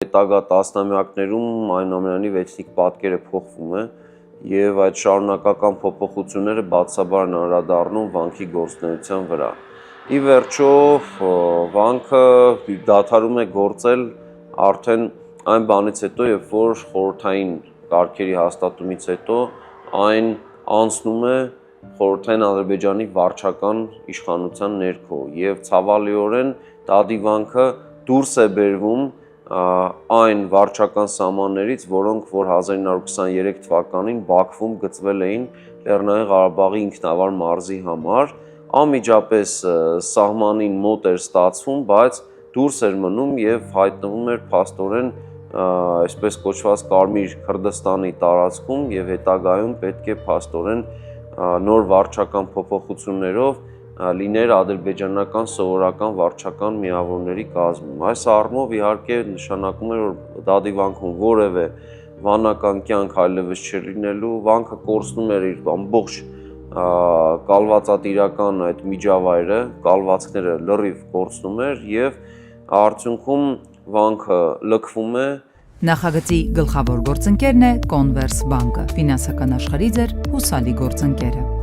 հետագա տասնամյակներում այնուամենայնիվ էթնիկ պատկերը փոխվում է եւ այդ շարունակական փոփոխությունները բացաբար են անդրադառնում վանքի գործունեության վրա։ Ի վերջո վանքը դադարում է գործել արդեն այն բանից հետո, երբ որ խորհրդային կարգերի հաստատումից հետո այն անցնում է խորհրդային Ադրբեջանի վարչական իշխանության ներքո եւ ցավալիորեն Տադի վանքը դուրս է բերվում այն վարչական սահմաններից, որոնք որ 1923 թվականին Բաքվում գծվել էին Լեռնային Ղարաբաղի ինքնավար մարզի համար, անմիջապես սահմանին մոտ էր ստացվում, բայց դուրս էր մնում եւ հայտնվում էր փաստորեն այսպես կոչված Կարմիր Քրդստանի տարածքում եւ հետագայում պետք է փաստորեն նոր վարչական փոփոխություններով լիներ ադրբեջանական սովորական վարչական միավորների կազմում։ Այս առումով իհարկե նշանակում է, որ Դադի վանքում որևէ վանական կյանք այլևս չէր լինելու, վանքը կորցնում էր իր ամբողջ կալվածատիրական այդ միջավայրը, կալվածքները լրիվ կորցնում էր եւ արդյունքում վանքը լքվում է։ Նախագծի գլխավոր գործընկերն է Converse բանկը, ֆինանսական աշխարհի ձեր հուսալի գործընկերը։